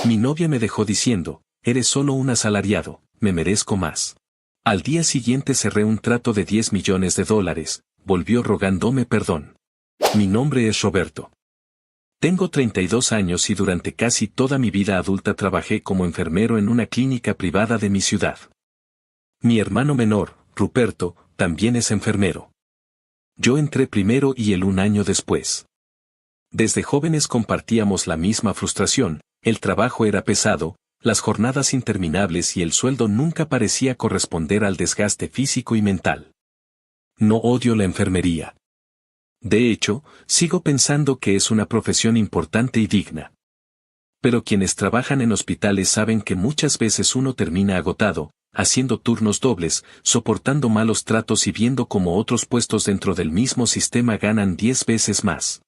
Mi novia me dejó diciendo, eres solo un asalariado, me merezco más. Al día siguiente cerré un trato de $10 millones, volvió rogándome perdón. Mi nombre es Roberto. Tengo 32 años y durante casi toda mi vida adulta trabajé como enfermero en una clínica privada de mi ciudad. Mi hermano menor, Ruperto, también es enfermero. Yo entré primero y él un año después. Desde jóvenes compartíamos la misma frustración, el trabajo era pesado, las jornadas interminables y el sueldo nunca parecía corresponder al desgaste físico y mental. No odio la enfermería. De hecho, sigo pensando que es una profesión importante y digna. Pero quienes trabajan en hospitales saben que muchas veces uno termina agotado, haciendo turnos dobles, soportando malos tratos y viendo cómo otros puestos dentro del mismo sistema ganan 10 veces más.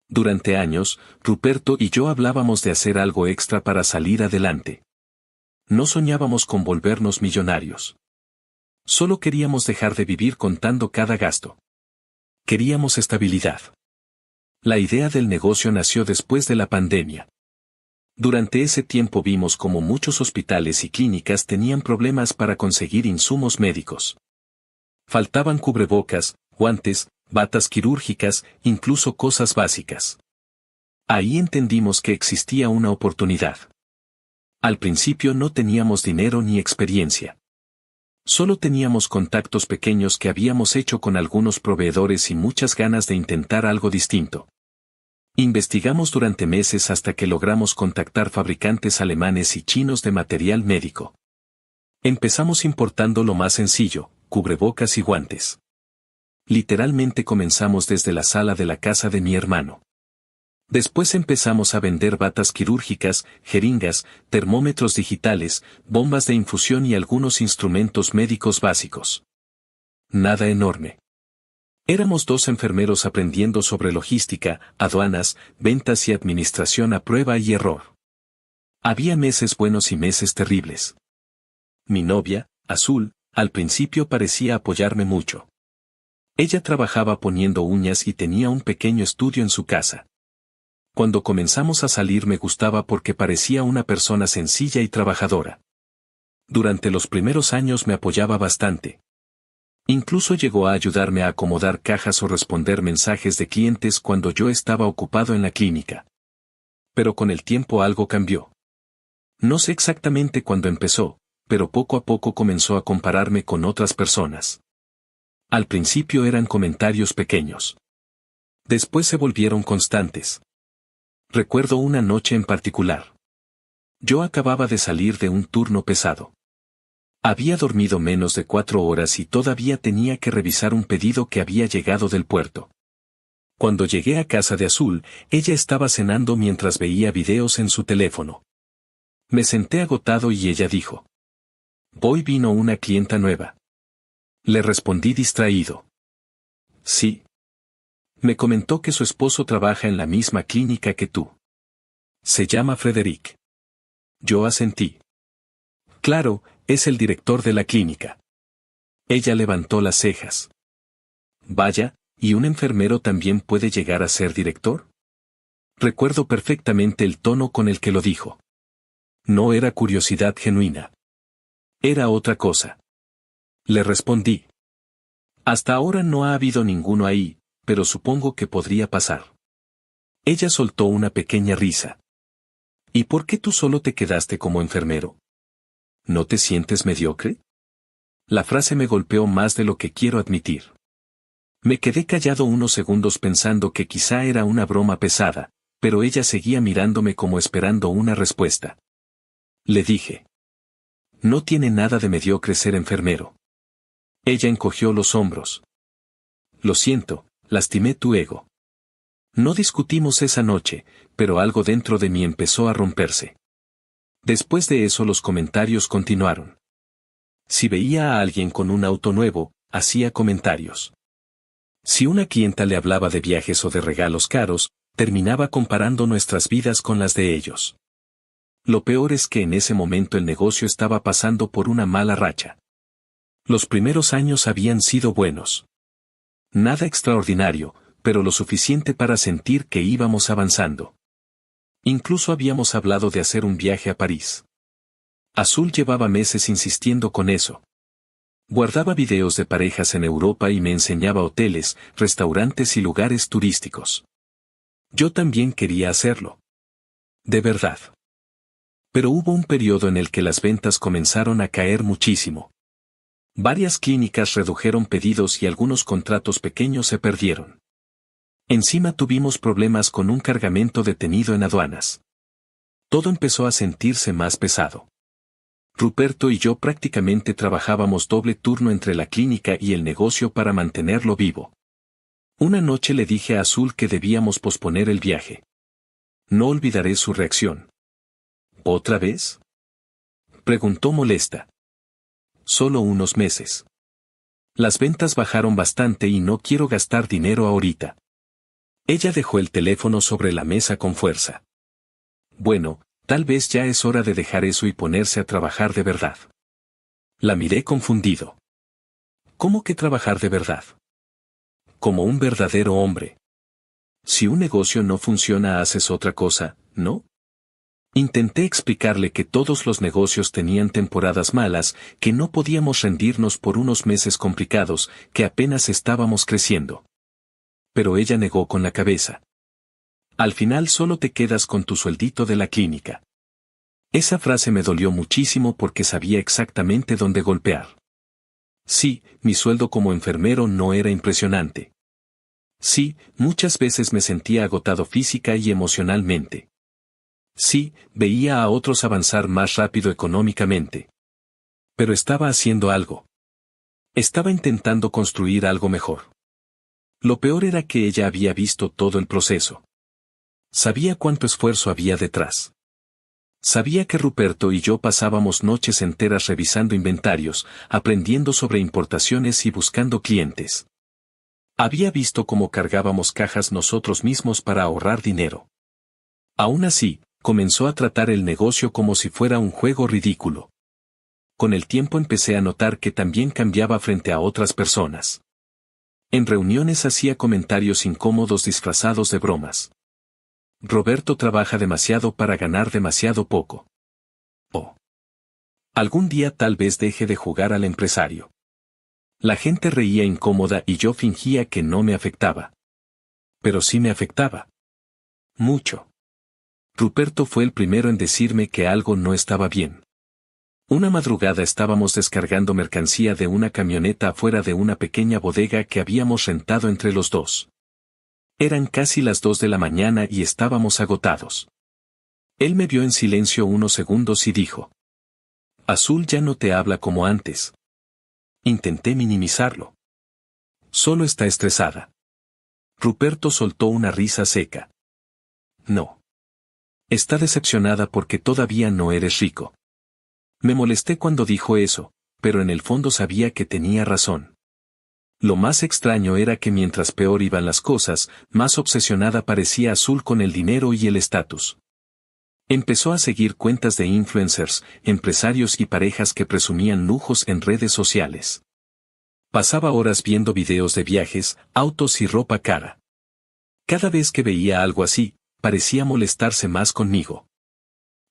Durante años, Ruperto y yo hablábamos de hacer algo extra para salir adelante. No soñábamos con volvernos millonarios. Solo queríamos dejar de vivir contando cada gasto. Queríamos estabilidad. La idea del negocio nació después de la pandemia. Durante ese tiempo vimos cómo muchos hospitales y clínicas tenían problemas para conseguir insumos médicos. Faltaban cubrebocas, guantes, batas quirúrgicas, incluso cosas básicas. Ahí entendimos que existía una oportunidad. Al principio no teníamos dinero ni experiencia. Solo teníamos contactos pequeños que habíamos hecho con algunos proveedores y muchas ganas de intentar algo distinto. Investigamos durante meses hasta que logramos contactar fabricantes alemanes y chinos de material médico. Empezamos importando lo más sencillo, cubrebocas y guantes. Literalmente comenzamos desde la sala de la casa de mi hermano. Después empezamos a vender batas quirúrgicas, jeringas, termómetros digitales, bombas de infusión y algunos instrumentos médicos básicos. Nada enorme. Éramos 2 enfermeros aprendiendo sobre logística, aduanas, ventas y administración a prueba y error. Había meses buenos y meses terribles. Mi novia, Azul, al principio parecía apoyarme mucho. Ella trabajaba poniendo uñas y tenía un pequeño estudio en su casa. Cuando comenzamos a salir me gustaba porque parecía una persona sencilla y trabajadora. Durante los primeros años me apoyaba bastante. Incluso llegó a ayudarme a acomodar cajas o responder mensajes de clientes cuando yo estaba ocupado en la clínica. Pero con el tiempo algo cambió. No sé exactamente cuándo empezó, pero poco a poco comenzó a compararme con otras personas. Al principio eran comentarios pequeños. Después se volvieron constantes. Recuerdo una noche en particular. Yo acababa de salir de un turno pesado. Había dormido menos de 4 horas y todavía tenía que revisar un pedido que había llegado del puerto. Cuando llegué a casa de Azul, ella estaba cenando mientras veía videos en su teléfono. Me senté agotado y ella dijo: «Hoy vino una clienta nueva». Le respondí distraído: «Sí». Me comentó que su esposo trabaja en la misma clínica que tú. Se llama Frederick. Yo asentí. Claro, es el director de la clínica. Ella levantó las cejas. Vaya, ¿y un enfermero también puede llegar a ser director? Recuerdo perfectamente el tono con el que lo dijo. No era curiosidad genuina. Era otra cosa. Le respondí: «Hasta ahora no ha habido ninguno ahí, pero supongo que podría pasar». Ella soltó una pequeña risa. «¿Y por qué tú solo te quedaste como enfermero? ¿No te sientes mediocre?». La frase me golpeó más de lo que quiero admitir. Me quedé callado unos segundos pensando que quizá era una broma pesada, pero ella seguía mirándome como esperando una respuesta. Le dije: «No tiene nada de mediocre ser enfermero». Ella encogió los hombros. «Lo siento, lastimé tu ego». No discutimos esa noche, pero algo dentro de mí empezó a romperse. Después de eso los comentarios continuaron. Si veía a alguien con un auto nuevo, hacía comentarios. Si una clienta le hablaba de viajes o de regalos caros, terminaba comparando nuestras vidas con las de ellos. Lo peor es que en ese momento el negocio estaba pasando por una mala racha. Los primeros años habían sido buenos. Nada extraordinario, pero lo suficiente para sentir que íbamos avanzando. Incluso habíamos hablado de hacer un viaje a París. Azul llevaba meses insistiendo con eso. Guardaba videos de parejas en Europa y me enseñaba hoteles, restaurantes y lugares turísticos. Yo también quería hacerlo. De verdad. Pero hubo un periodo en el que las ventas comenzaron a caer muchísimo. Varias clínicas redujeron pedidos y algunos contratos pequeños se perdieron. Encima tuvimos problemas con un cargamento detenido en aduanas. Todo empezó a sentirse más pesado. Ruperto y yo prácticamente trabajábamos doble turno entre la clínica y el negocio para mantenerlo vivo. Una noche le dije a Azul que debíamos posponer el viaje. No olvidaré su reacción. ¿Otra vez?, preguntó molesta. Solo unos meses. Las ventas bajaron bastante y no quiero gastar dinero ahorita. Ella dejó el teléfono sobre la mesa con fuerza. Bueno, tal vez ya es hora de dejar eso y ponerse a trabajar de verdad. La miré confundido. ¿Cómo que trabajar de verdad? Como un verdadero hombre. Si un negocio no funciona, haces otra cosa, ¿no? Intenté explicarle que todos los negocios tenían temporadas malas, que no podíamos rendirnos por unos meses complicados, que apenas estábamos creciendo. Pero ella negó con la cabeza. Al final solo te quedas con tu sueldito de la clínica. Esa frase me dolió muchísimo porque sabía exactamente dónde golpear. Sí, mi sueldo como enfermero no era impresionante. Sí, muchas veces me sentía agotado física y emocionalmente. Sí, veía a otros avanzar más rápido económicamente. Pero estaba haciendo algo. Estaba intentando construir algo mejor. Lo peor era que ella había visto todo el proceso. Sabía cuánto esfuerzo había detrás. Sabía que Ruperto y yo pasábamos noches enteras revisando inventarios, aprendiendo sobre importaciones y buscando clientes. Había visto cómo cargábamos cajas nosotros mismos para ahorrar dinero. Aún así, comenzó a tratar el negocio como si fuera un juego ridículo. Con el tiempo empecé a notar que también cambiaba frente a otras personas. En reuniones hacía comentarios incómodos disfrazados de bromas. Roberto trabaja demasiado para ganar demasiado poco. Oh. Algún día tal vez deje de jugar al empresario. La gente reía incómoda y yo fingía que no me afectaba. Pero sí me afectaba. Mucho. Ruperto fue el primero en decirme que algo no estaba bien. Una madrugada estábamos descargando mercancía de una camioneta afuera de una pequeña bodega que habíamos rentado entre los dos. Eran casi las 2 de la mañana y estábamos agotados. Él me vio en silencio unos segundos y dijo: Azul ya no te habla como antes. Intenté minimizarlo. Solo está estresada. Ruperto soltó una risa seca. No. Está decepcionada porque todavía no eres rico. Me molesté cuando dijo eso, pero en el fondo sabía que tenía razón. Lo más extraño era que mientras peor iban las cosas, más obsesionada parecía Azul con el dinero y el estatus. Empezó a seguir cuentas de influencers, empresarios y parejas que presumían lujos en redes sociales. Pasaba horas viendo videos de viajes, autos y ropa cara. Cada vez que veía algo así, parecía molestarse más conmigo.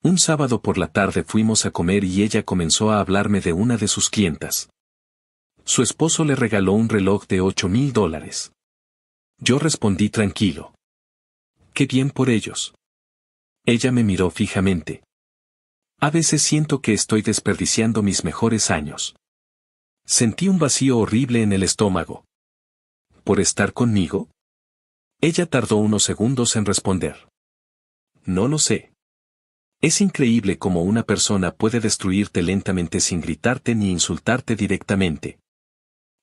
Un sábado por la tarde fuimos a comer y ella comenzó a hablarme de una de sus clientas. Su esposo le regaló un reloj de $8,000. Yo respondí tranquilo. Qué bien por ellos. Ella me miró fijamente. A veces siento que estoy desperdiciando mis mejores años. Sentí un vacío horrible en el estómago. ¿Por estar conmigo? Ella tardó unos segundos en responder. No lo sé. Es increíble cómo una persona puede destruirte lentamente sin gritarte ni insultarte directamente.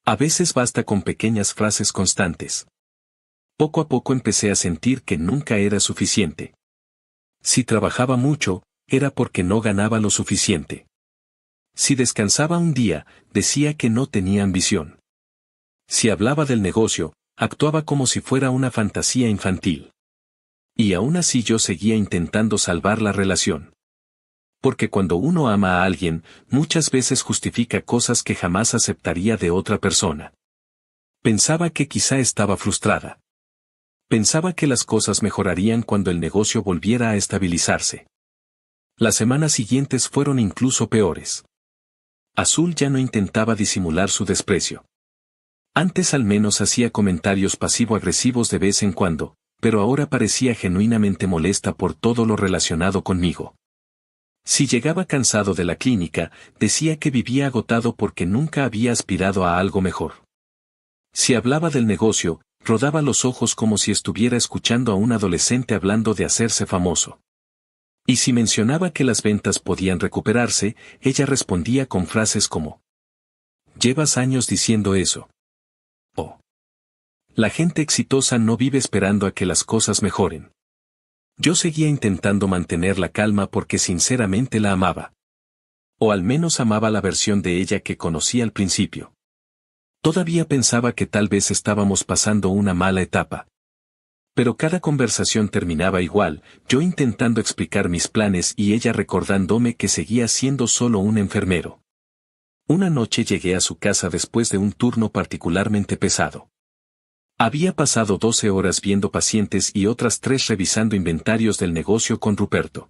A veces basta con pequeñas frases constantes. Poco a poco empecé a sentir que nunca era suficiente. Si trabajaba mucho, era porque no ganaba lo suficiente. Si descansaba un día, decía que no tenía ambición. Si hablaba del negocio, actuaba como si fuera una fantasía infantil. Y aún así yo seguía intentando salvar la relación. Porque cuando uno ama a alguien, muchas veces justifica cosas que jamás aceptaría de otra persona. Pensaba que quizá estaba frustrada. Pensaba que las cosas mejorarían cuando el negocio volviera a estabilizarse. Las semanas siguientes fueron incluso peores. Azul ya no intentaba disimular su desprecio. Antes al menos hacía comentarios pasivo-agresivos de vez en cuando, pero ahora parecía genuinamente molesta por todo lo relacionado conmigo. Si llegaba cansado de la clínica, decía que vivía agotado porque nunca había aspirado a algo mejor. Si hablaba del negocio, rodaba los ojos como si estuviera escuchando a un adolescente hablando de hacerse famoso. Y si mencionaba que las ventas podían recuperarse, ella respondía con frases como: «Llevas años diciendo eso». O: «La gente exitosa no vive esperando a que las cosas mejoren». Yo seguía intentando mantener la calma porque sinceramente la amaba. O al menos amaba la versión de ella que conocí al principio. Todavía pensaba que tal vez estábamos pasando una mala etapa. Pero cada conversación terminaba igual, yo intentando explicar mis planes y ella recordándome que seguía siendo solo un enfermero. Una noche llegué a su casa después de un turno particularmente pesado. Había pasado 12 horas viendo pacientes y otras 3 revisando inventarios del negocio con Ruperto.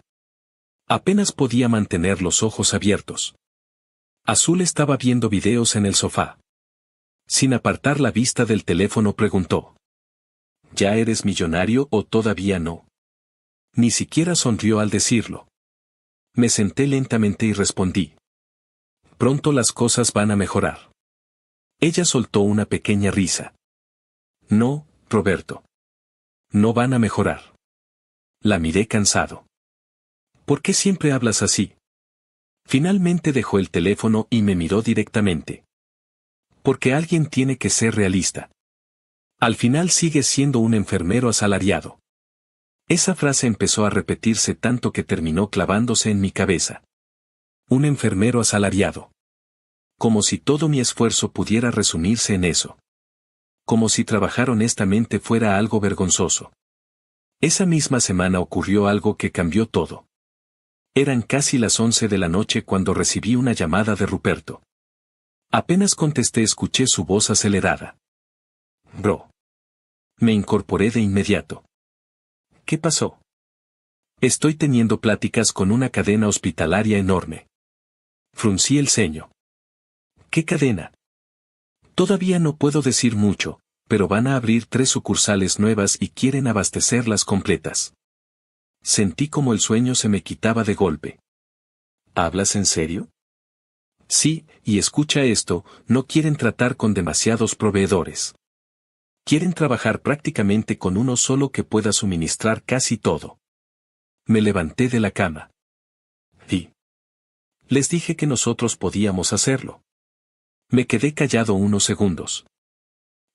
Apenas podía mantener los ojos abiertos. Azul estaba viendo videos en el sofá. Sin apartar la vista del teléfono preguntó: ¿Ya eres millonario o todavía no? Ni siquiera sonrió al decirlo. Me senté lentamente y respondí: pronto las cosas van a mejorar. Ella soltó una pequeña risa. No, Roberto. No van a mejorar. La miré cansado. ¿Por qué siempre hablas así? Finalmente dejó el teléfono y me miró directamente. Porque alguien tiene que ser realista. Al final sigues siendo un enfermero asalariado. Esa frase empezó a repetirse tanto que terminó clavándose en mi cabeza. Un enfermero asalariado. Como si todo mi esfuerzo pudiera resumirse en eso. Como si trabajar honestamente fuera algo vergonzoso. Esa misma semana ocurrió algo que cambió todo. Eran casi las 11 de la noche cuando recibí una llamada de Ruperto. Apenas contesté, escuché su voz acelerada. Bro. Me incorporé de inmediato. ¿Qué pasó? Estoy teniendo pláticas con una cadena hospitalaria enorme. Fruncí el ceño. ¿Qué cadena? Todavía no puedo decir mucho, pero van a abrir 3 sucursales nuevas y quieren abastecerlas completas. Sentí como el sueño se me quitaba de golpe. ¿Hablas en serio? Sí, y escucha esto, no quieren tratar con demasiados proveedores. Quieren trabajar prácticamente con uno solo que pueda suministrar casi todo. Me levanté de la cama. Y les dije que nosotros podíamos hacerlo. Me quedé callado unos segundos.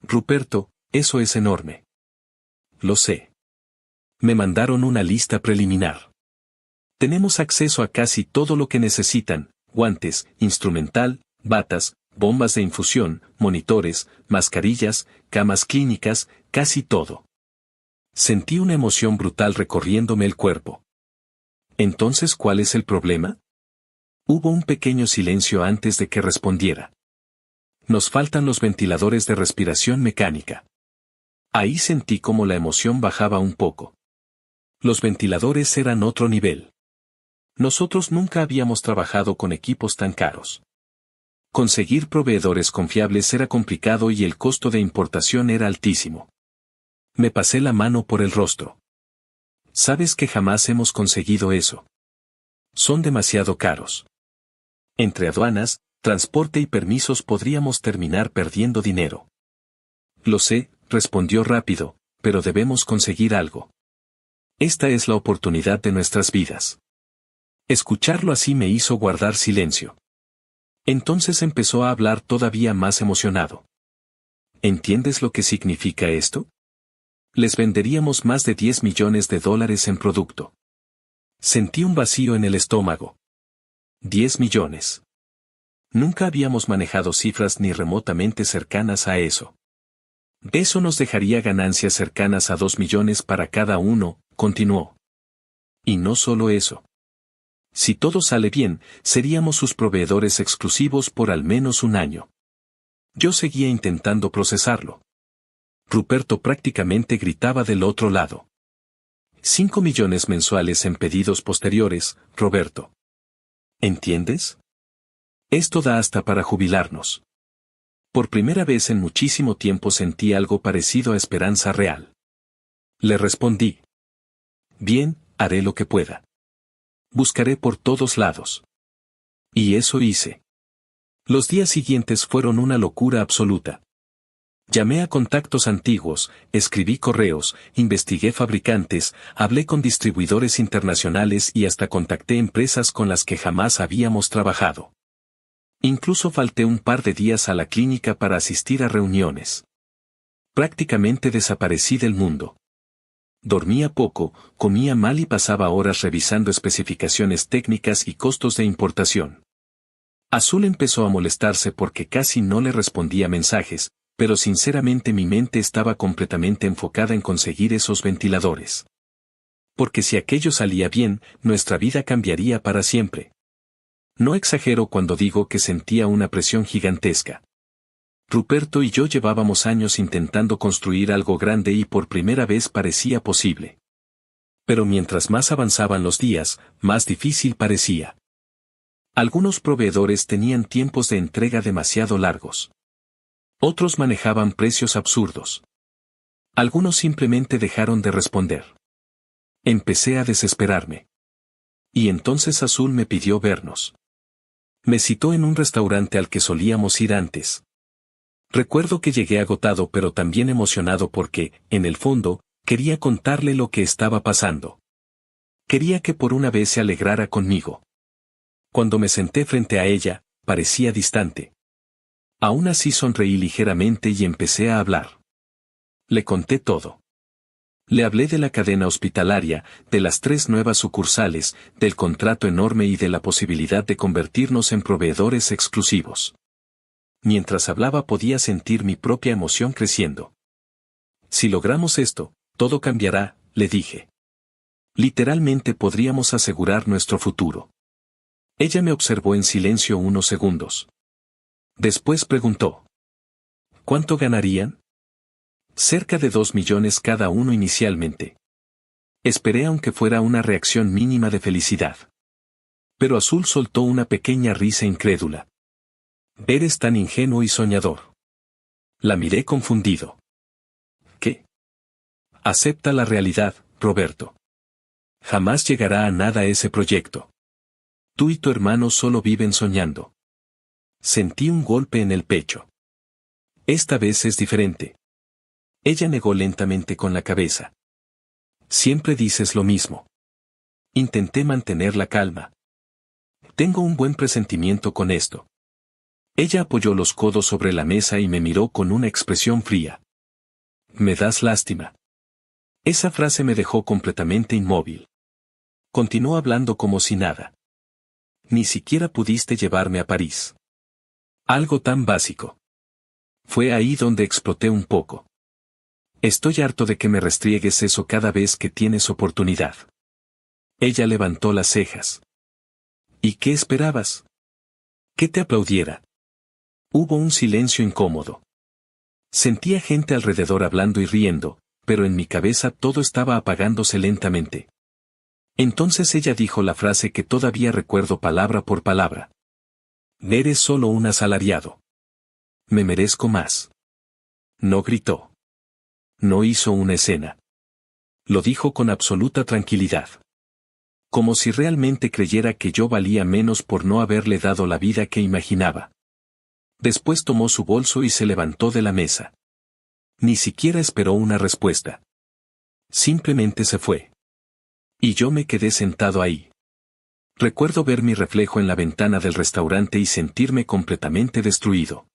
Ruperto, eso es enorme. Lo sé. Me mandaron una lista preliminar. Tenemos acceso a casi todo lo que necesitan: guantes, instrumental, batas, bombas de infusión, monitores, mascarillas, camas clínicas, casi todo. Sentí una emoción brutal recorriéndome el cuerpo. Entonces, ¿cuál es el problema? Hubo un pequeño silencio antes de que respondiera. Nos faltan los ventiladores de respiración mecánica. Ahí sentí como la emoción bajaba un poco. Los ventiladores eran otro nivel. Nosotros nunca habíamos trabajado con equipos tan caros. Conseguir proveedores confiables era complicado y el costo de importación era altísimo. Me pasé la mano por el rostro. Sabes que jamás hemos conseguido eso. Son demasiado caros. Entre aduanas, transporte y permisos podríamos terminar perdiendo dinero. Lo sé, respondió rápido, pero debemos conseguir algo. Esta es la oportunidad de nuestras vidas. Escucharlo así me hizo guardar silencio. Entonces empezó a hablar todavía más emocionado. ¿Entiendes lo que significa esto? Les venderíamos más de $10 millones en producto. Sentí un vacío en el estómago. 10 millones. Nunca habíamos manejado cifras ni remotamente cercanas a eso. Eso nos dejaría ganancias cercanas a 2 millones para cada uno, continuó. Y no solo eso. Si todo sale bien, seríamos sus proveedores exclusivos por al menos un año. Yo seguía intentando procesarlo. Ruperto prácticamente gritaba del otro lado. 5 millones mensuales en pedidos posteriores, Roberto. ¿Entiendes? Esto da hasta para jubilarnos. Por primera vez en muchísimo tiempo sentí algo parecido a esperanza real. Le respondí. Bien, haré lo que pueda. Buscaré por todos lados. Y eso hice. Los días siguientes fueron una locura absoluta. Llamé a contactos antiguos, escribí correos, investigué fabricantes, hablé con distribuidores internacionales y hasta contacté empresas con las que jamás habíamos trabajado. Incluso falté un par de días a la clínica para asistir a reuniones. Prácticamente desaparecí del mundo. Dormía poco, comía mal y pasaba horas revisando especificaciones técnicas y costos de importación. Azul empezó a molestarse porque casi no le respondía mensajes, pero sinceramente mi mente estaba completamente enfocada en conseguir esos ventiladores. Porque si aquello salía bien, nuestra vida cambiaría para siempre. No exagero cuando digo que sentía una presión gigantesca. Ruperto y yo llevábamos años intentando construir algo grande y por primera vez parecía posible. Pero mientras más avanzaban los días, más difícil parecía. Algunos proveedores tenían tiempos de entrega demasiado largos. Otros manejaban precios absurdos. Algunos simplemente dejaron de responder. Empecé a desesperarme. Y entonces Azul me pidió vernos. Me citó en un restaurante al que solíamos ir antes. Recuerdo que llegué agotado pero también emocionado porque, en el fondo, quería contarle lo que estaba pasando. Quería que por una vez se alegrara conmigo. Cuando me senté frente a ella, parecía distante. Aún así sonreí ligeramente y empecé a hablar. Le conté todo. Le hablé de la cadena hospitalaria, de las 3 nuevas sucursales, del contrato enorme y de la posibilidad de convertirnos en proveedores exclusivos. Mientras hablaba podía sentir mi propia emoción creciendo. Si logramos esto, todo cambiará, le dije. Literalmente podríamos asegurar nuestro futuro. Ella me observó en silencio unos segundos. Después preguntó. ¿Cuánto ganarían? Cerca de 2 millones cada uno inicialmente. Esperé aunque fuera una reacción mínima de felicidad. Pero Azul soltó una pequeña risa incrédula. Eres tan ingenuo y soñador. La miré confundido. ¿Qué? Acepta la realidad, Roberto. Jamás llegará a nada ese proyecto. Tú y tu hermano solo viven soñando. Sentí un golpe en el pecho. Esta vez es diferente. Ella negó lentamente con la cabeza. Siempre dices lo mismo. Intenté mantener la calma. Tengo un buen presentimiento con esto. Ella apoyó los codos sobre la mesa y me miró con una expresión fría. Me das lástima. Esa frase me dejó completamente inmóvil. Continuó hablando como si nada. Ni siquiera pudiste llevarme a París. Algo tan básico. Fue ahí donde exploté un poco. Estoy harto de que me restriegues eso cada vez que tienes oportunidad. Ella levantó las cejas. ¿Y qué esperabas? ¿Que te aplaudiera? Hubo un silencio incómodo. Sentía gente alrededor hablando y riendo, pero en mi cabeza todo estaba apagándose lentamente. Entonces ella dijo la frase que todavía recuerdo palabra por palabra. Eres solo un asalariado. Me merezco más. No gritó. No hizo una escena. Lo dijo con absoluta tranquilidad. Como si realmente creyera que yo valía menos por no haberle dado la vida que imaginaba. Después tomó su bolso y se levantó de la mesa. Ni siquiera esperó una respuesta. Simplemente se fue. Y yo me quedé sentado ahí. Recuerdo ver mi reflejo en la ventana del restaurante y sentirme completamente destruido.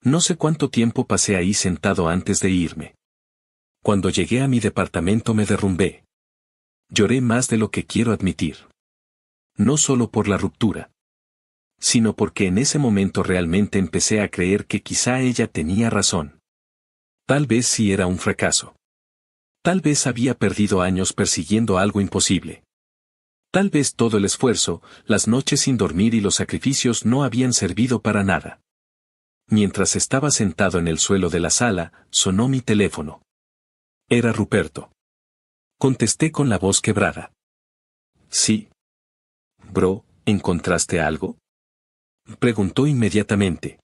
No sé cuánto tiempo pasé ahí sentado antes de irme. Cuando llegué a mi departamento me derrumbé. Lloré más de lo que quiero admitir. No solo por la ruptura, sino porque en ese momento realmente empecé a creer que quizá ella tenía razón. Tal vez sí era un fracaso. Tal vez había perdido años persiguiendo algo imposible. Tal vez todo el esfuerzo, las noches sin dormir y los sacrificios no habían servido para nada. Mientras estaba sentado en el suelo de la sala, sonó mi teléfono. Era Ruperto. Contesté con la voz quebrada. Sí. Bro, ¿encontraste algo? Preguntó inmediatamente.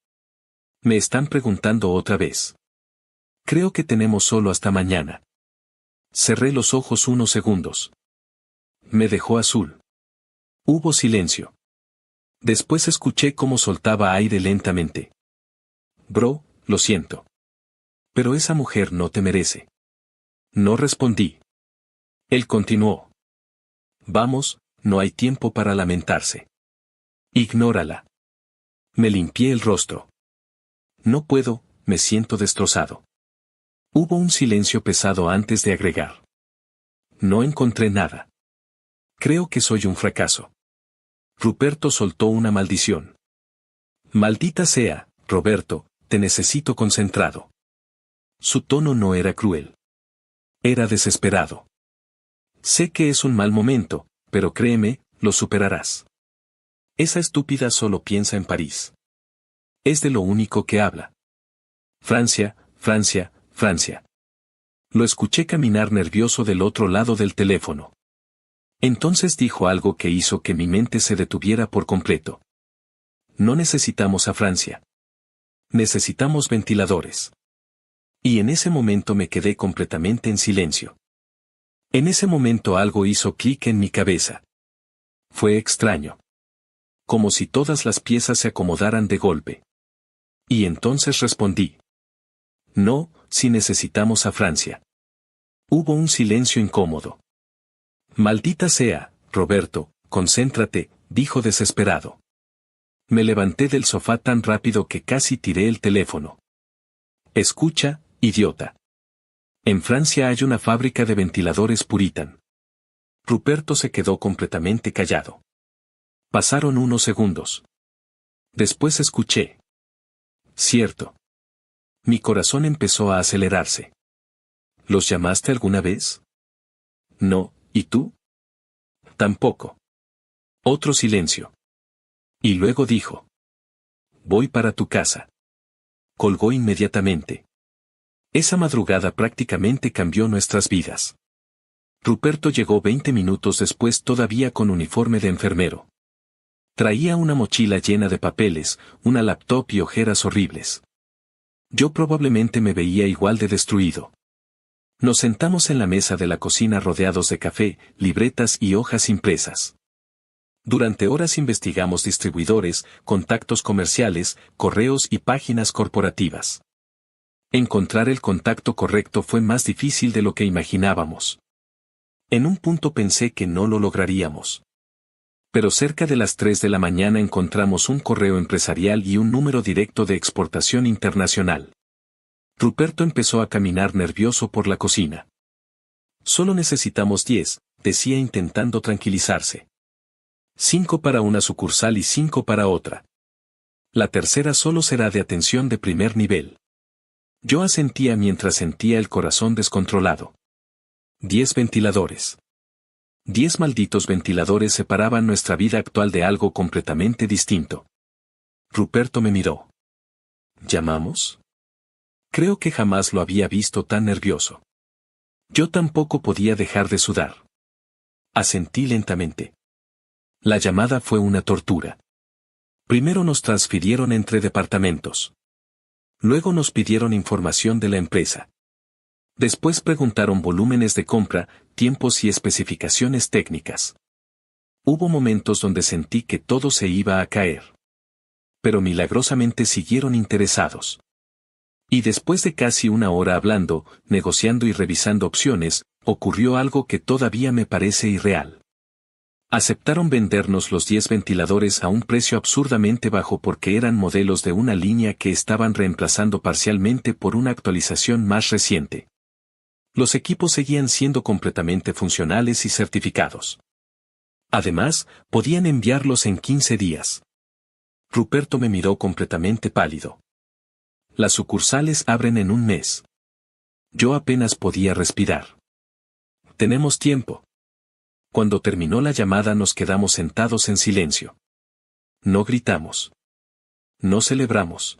Me están preguntando otra vez. Creo que tenemos solo hasta mañana. Cerré los ojos unos segundos. Me dejó azul. Hubo silencio. Después escuché cómo soltaba aire lentamente. Bro, lo siento. Pero esa mujer no te merece. No respondí. Él continuó. Vamos, no hay tiempo para lamentarse. Ignórala. Me limpié el rostro. No puedo, me siento destrozado. Hubo un silencio pesado antes de agregar. No encontré nada. Creo que soy un fracaso. Ruperto soltó una maldición. Maldita sea, Roberto, te necesito concentrado. Su tono no era cruel. Era desesperado. Sé que es un mal momento, pero créeme, lo superarás. Esa estúpida solo piensa en París. Es de lo único que habla. Francia, Francia, Francia. Lo escuché caminar nervioso del otro lado del teléfono. Entonces dijo algo que hizo que mi mente se detuviera por completo. No necesitamos a Francia. Necesitamos ventiladores. Y en ese momento me quedé completamente en silencio. En ese momento algo hizo clic en mi cabeza. Fue extraño. Como si todas las piezas se acomodaran de golpe. Y entonces respondí. No, si necesitamos a Francia. Hubo un silencio incómodo. Maldita sea, Roberto, concéntrate, dijo desesperado. Me levanté del sofá tan rápido que casi tiré el teléfono. Escucha, idiota. En Francia hay una fábrica de ventiladores Puritan. Ruperto se quedó completamente callado. Pasaron unos segundos. Después escuché. Cierto. Mi corazón empezó a acelerarse. ¿Los llamaste alguna vez? No, ¿y tú? Tampoco. Otro silencio. Y luego dijo. Voy para tu casa. Colgó inmediatamente. Esa madrugada prácticamente cambió nuestras vidas. Ruperto llegó 20 minutos después todavía con uniforme de enfermero. Traía una mochila llena de papeles, una laptop y ojeras horribles. Yo probablemente me veía igual de destruido. Nos sentamos en la mesa de la cocina rodeados de café, libretas y hojas impresas. Durante horas investigamos distribuidores, contactos comerciales, correos y páginas corporativas. Encontrar el contacto correcto fue más difícil de lo que imaginábamos. En un punto pensé que no lo lograríamos. Pero cerca de las 3 de la mañana encontramos un correo empresarial y un número directo de exportación internacional. Ruperto empezó a caminar nervioso por la cocina. Solo necesitamos 10, decía intentando tranquilizarse. 5 para una sucursal y 5 para otra. La tercera solo será de atención de primer nivel. Yo asentía mientras sentía el corazón descontrolado. 10 ventiladores. 10 malditos ventiladores separaban nuestra vida actual de algo completamente distinto. Ruperto me miró. ¿Llamamos? Creo que jamás lo había visto tan nervioso. Yo tampoco podía dejar de sudar. Asentí lentamente. La llamada fue una tortura. Primero nos transfirieron entre departamentos. Luego nos pidieron información de la empresa. Después preguntaron volúmenes de compra, tiempos y especificaciones técnicas. Hubo momentos donde sentí que todo se iba a caer. Pero milagrosamente siguieron interesados. Y después de casi una hora hablando, negociando y revisando opciones, ocurrió algo que todavía me parece irreal. Aceptaron vendernos los 10 ventiladores a un precio absurdamente bajo porque eran modelos de una línea que estaban reemplazando parcialmente por una actualización más reciente. Los equipos seguían siendo completamente funcionales y certificados. Además, podían enviarlos en 15 días. Ruperto me miró completamente pálido. Las sucursales abren en un mes. Yo apenas podía respirar. Tenemos tiempo. Cuando terminó la llamada nos quedamos sentados en silencio. No gritamos. No celebramos.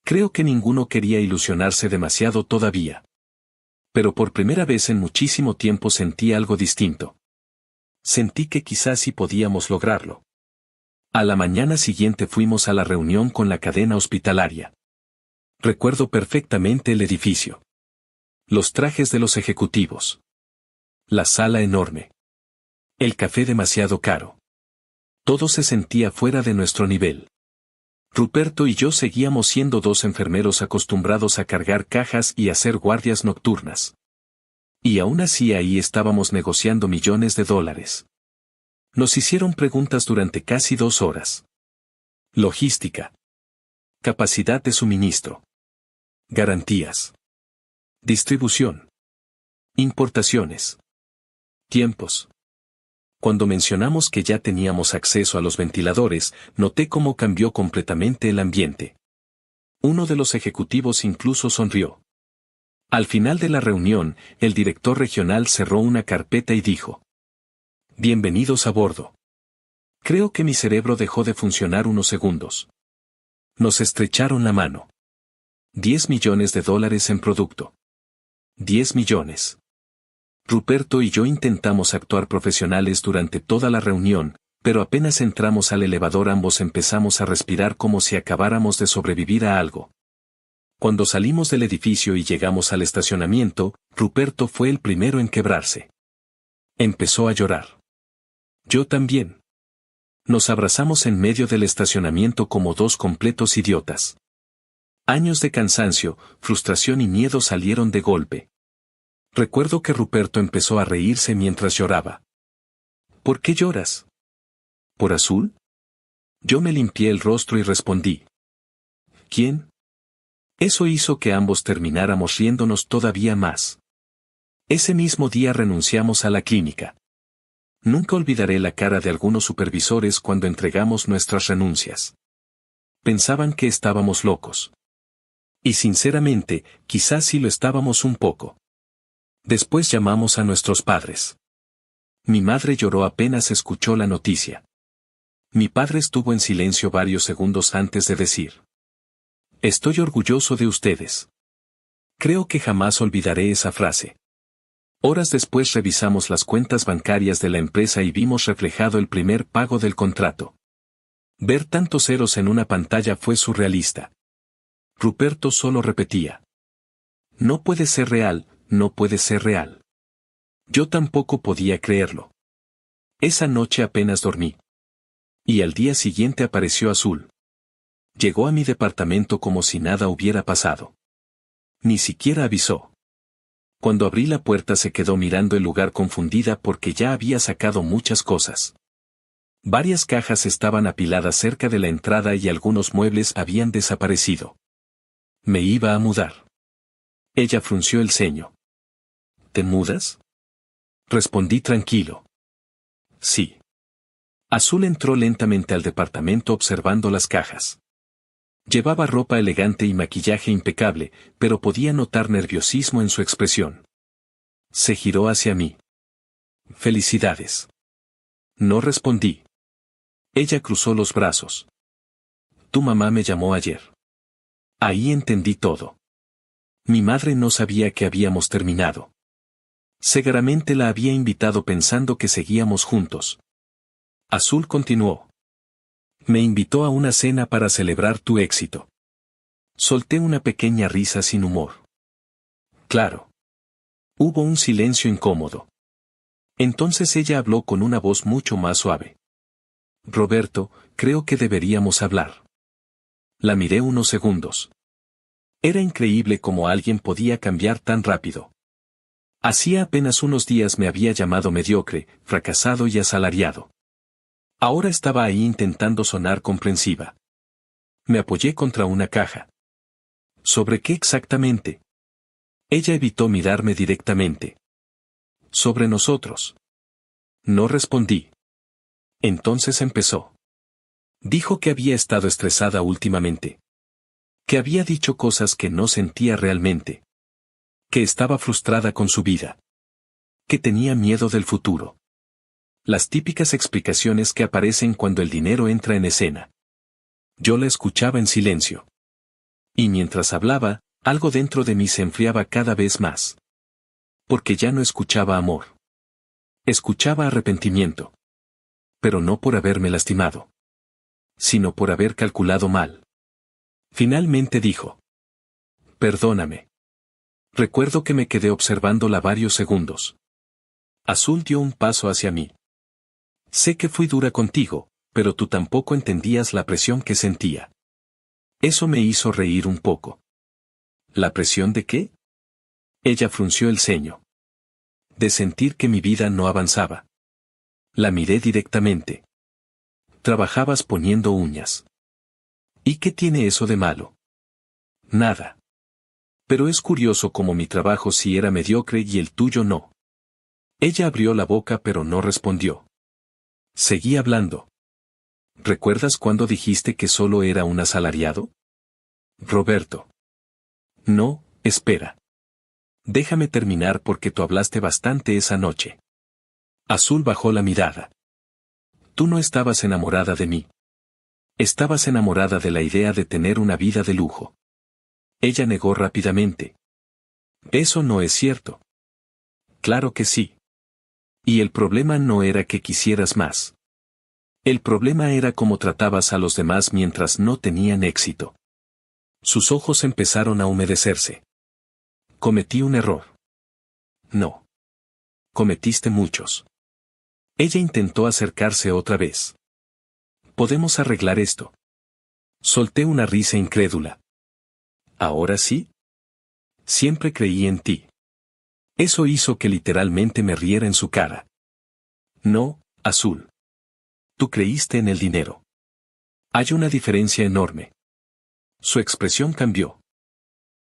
Creo que ninguno quería ilusionarse demasiado todavía. Pero por primera vez en muchísimo tiempo sentí algo distinto. Sentí que quizás sí podíamos lograrlo. A la mañana siguiente fuimos a la reunión con la cadena hospitalaria. Recuerdo perfectamente el edificio. Los trajes de los ejecutivos. La sala enorme. El café demasiado caro. Todo se sentía fuera de nuestro nivel. Ruperto y yo seguíamos siendo dos enfermeros acostumbrados a cargar cajas y hacer guardias nocturnas. Y aún así ahí estábamos negociando millones de dólares. Nos hicieron preguntas durante casi 2 horas. Logística. Capacidad de suministro. Garantías. Distribución. Importaciones. Tiempos. Cuando mencionamos que ya teníamos acceso a los ventiladores, noté cómo cambió completamente el ambiente. Uno de los ejecutivos incluso sonrió. Al final de la reunión, el director regional cerró una carpeta y dijo: Bienvenidos a bordo. Creo que mi cerebro dejó de funcionar unos segundos. Nos estrecharon la mano. 10 millones de dólares en producto. 10 millones. Ruperto y yo intentamos actuar profesionales durante toda la reunión, pero apenas entramos al elevador ambos empezamos a respirar como si acabáramos de sobrevivir a algo. Cuando salimos del edificio y llegamos al estacionamiento, Ruperto fue el primero en quebrarse. Empezó a llorar. Yo también. Nos abrazamos en medio del estacionamiento como dos completos idiotas. Años de cansancio, frustración y miedo salieron de golpe. Recuerdo que Ruperto empezó a reírse mientras lloraba. ¿Por qué lloras? ¿Por Azul? Yo me limpié el rostro y respondí. ¿Quién? Eso hizo que ambos termináramos riéndonos todavía más. Ese mismo día renunciamos a la clínica. Nunca olvidaré la cara de algunos supervisores cuando entregamos nuestras renuncias. Pensaban que estábamos locos. Y sinceramente, quizás sí lo estábamos un poco. Después llamamos a nuestros padres. Mi madre lloró apenas escuchó la noticia. Mi padre estuvo en silencio varios segundos antes de decir: Estoy orgulloso de ustedes. Creo que jamás olvidaré esa frase. Horas después revisamos las cuentas bancarias de la empresa y vimos reflejado el primer pago del contrato. Ver tantos ceros en una pantalla fue surrealista. Ruperto solo repetía: No puede ser real, no puede ser real. Yo tampoco podía creerlo. Esa noche apenas dormí. Y al día siguiente apareció Azul. Llegó a mi departamento como si nada hubiera pasado. Ni siquiera avisó. Cuando abrí la puerta se quedó mirando el lugar confundida porque ya había sacado muchas cosas. Varias cajas estaban apiladas cerca de la entrada y algunos muebles habían desaparecido. Me iba a mudar. Ella frunció el ceño. ¿Te mudas? Respondí tranquilo. Sí. Azul entró lentamente al departamento observando las cajas. Llevaba ropa elegante y maquillaje impecable, pero podía notar nerviosismo en su expresión. Se giró hacia mí. Felicidades. No respondí. Ella cruzó los brazos. Tu mamá me llamó ayer. Ahí entendí todo. Mi madre no sabía que habíamos terminado. Seguramente la había invitado pensando que seguíamos juntos. Azul continuó. Me invitó a una cena para celebrar tu éxito. Solté una pequeña risa sin humor. Claro. Hubo un silencio incómodo. Entonces ella habló con una voz mucho más suave. Roberto, creo que deberíamos hablar. La miré unos segundos. Era increíble cómo alguien podía cambiar tan rápido. Hacía apenas unos días me había llamado mediocre, fracasado y asalariado. Ahora estaba ahí intentando sonar comprensiva. Me apoyé contra una caja. ¿Sobre qué exactamente? Ella evitó mirarme directamente. Sobre nosotros. No respondí. Entonces empezó. Dijo que había estado estresada últimamente. Que había dicho cosas que no sentía realmente. Que estaba frustrada con su vida. Que tenía miedo del futuro. Las típicas explicaciones que aparecen cuando el dinero entra en escena. Yo la escuchaba en silencio. Y mientras hablaba, algo dentro de mí se enfriaba cada vez más. Porque ya no escuchaba amor. Escuchaba arrepentimiento. Pero no por haberme lastimado, sino por haber calculado mal. Finalmente dijo: perdóname. Recuerdo que me quedé observándola varios segundos. Azul dio un paso hacia mí. Sé que fui dura contigo, pero tú tampoco entendías la presión que sentía. Eso me hizo reír un poco. ¿La presión de qué? Ella frunció el ceño. De sentir que mi vida no avanzaba. La miré directamente. Trabajabas poniendo uñas. ¿Y qué tiene eso de malo? Nada. Pero es curioso cómo mi trabajo sí era mediocre y el tuyo no. Ella abrió la boca pero no respondió. Seguí hablando. ¿Recuerdas cuando dijiste que solo era un asalariado? Roberto. No, espera. Déjame terminar porque tú hablaste bastante esa noche. Azul bajó la mirada. Tú no estabas enamorada de mí. Estabas enamorada de la idea de tener una vida de lujo. Ella negó rápidamente. Eso no es cierto. Claro que sí. Y el problema no era que quisieras más. El problema era cómo tratabas a los demás mientras no tenían éxito. Sus ojos empezaron a humedecerse. Cometí un error. No. Cometiste muchos. Ella intentó acercarse otra vez. ¿Podemos arreglar esto? Solté una risa incrédula. ¿Ahora sí? Siempre creí en ti. Eso hizo que literalmente me riera en su cara. No, Azul. Tú creíste en el dinero. Hay una diferencia enorme. Su expresión cambió.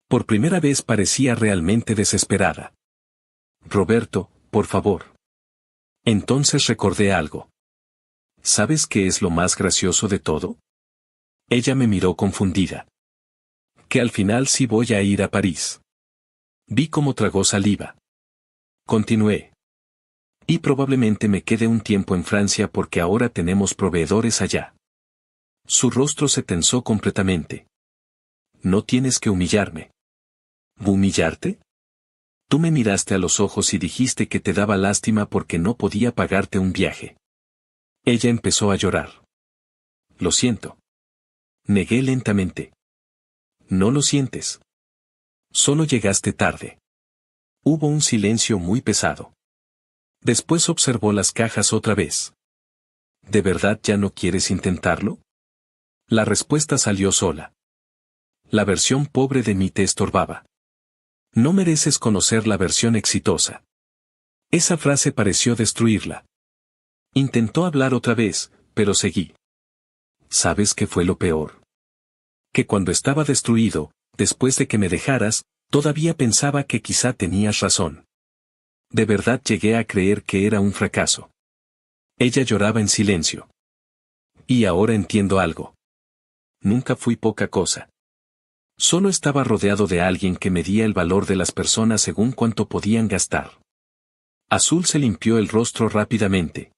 Por primera vez parecía realmente desesperada. Roberto, por favor. Entonces recordé algo. ¿Sabes qué es lo más gracioso de todo? Ella me miró confundida. Que al final sí voy a ir a París. Vi cómo tragó saliva. Continué. Y probablemente me quede un tiempo en Francia porque ahora tenemos proveedores allá. Su rostro se tensó completamente. No tienes que humillarme. ¿Humillarte? Tú me miraste a los ojos y dijiste que te daba lástima porque no podía pagarte un viaje. Ella empezó a llorar. Lo siento. Negué lentamente. No lo sientes. Solo llegaste tarde. Hubo un silencio muy pesado. Después observó las cajas otra vez. ¿De verdad ya no quieres intentarlo? La respuesta salió sola. La versión pobre de mí te estorbaba. No mereces conocer la versión exitosa. Esa frase pareció destruirla. Intentó hablar otra vez, pero seguí. ¿Sabes qué fue lo peor? Que cuando estaba destruido, después de que me dejaras, todavía pensaba que quizá tenías razón. De verdad llegué a creer que era un fracaso. Ella lloraba en silencio. Y ahora entiendo algo. Nunca fui poca cosa. Solo estaba rodeado de alguien que medía el valor de las personas según cuánto podían gastar. Azul se limpió el rostro rápidamente.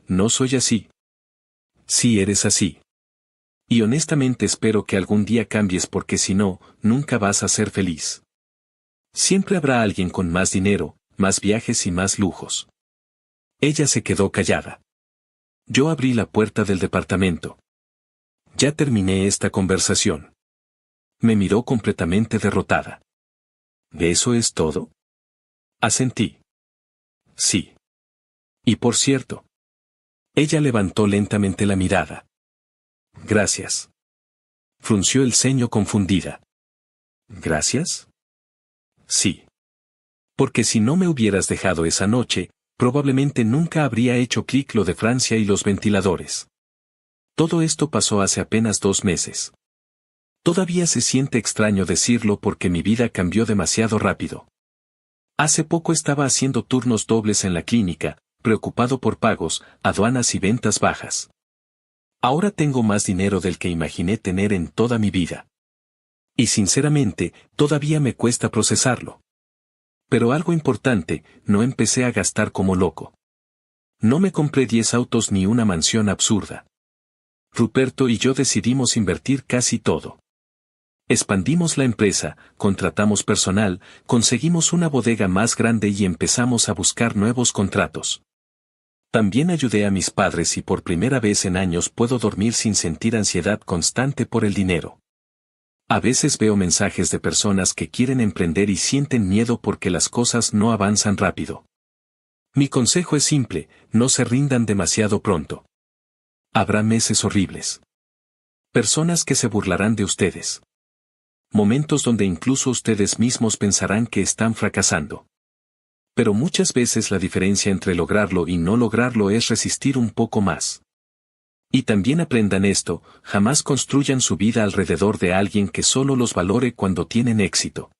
No soy así. Sí eres así. Y honestamente espero que algún día cambies porque si no, nunca vas a ser feliz. Siempre habrá alguien con más dinero, más viajes y más lujos. Ella se quedó callada. Yo abrí la puerta del departamento. Ya terminé esta conversación. Me miró completamente derrotada. ¿Eso es todo? Asentí. Sí. Y por cierto. Ella levantó lentamente la mirada. Gracias. Frunció el ceño confundida. ¿Gracias? Sí. Porque si no me hubieras dejado esa noche, probablemente nunca habría hecho clic lo de Francia y los ventiladores. Todo esto pasó hace apenas 2 meses. Todavía se siente extraño decirlo porque mi vida cambió demasiado rápido. Hace poco estaba haciendo turnos dobles en la clínica, preocupado por pagos, aduanas y ventas bajas. Ahora tengo más dinero del que imaginé tener en toda mi vida. Y sinceramente, todavía me cuesta procesarlo. Pero algo importante, no empecé a gastar como loco. No me compré 10 autos ni una mansión absurda. Ruperto y yo decidimos invertir casi todo. Expandimos la empresa, contratamos personal, conseguimos una bodega más grande y empezamos a buscar nuevos contratos. También ayudé a mis padres y por primera vez en años puedo dormir sin sentir ansiedad constante por el dinero. A veces veo mensajes de personas que quieren emprender y sienten miedo porque las cosas no avanzan rápido. Mi consejo es simple, no se rindan demasiado pronto. Habrá meses horribles. Personas que se burlarán de ustedes. Momentos donde incluso ustedes mismos pensarán que están fracasando. Pero muchas veces la diferencia entre lograrlo y no lograrlo es resistir un poco más. Y también aprendan esto, jamás construyan su vida alrededor de alguien que solo los valore cuando tienen éxito.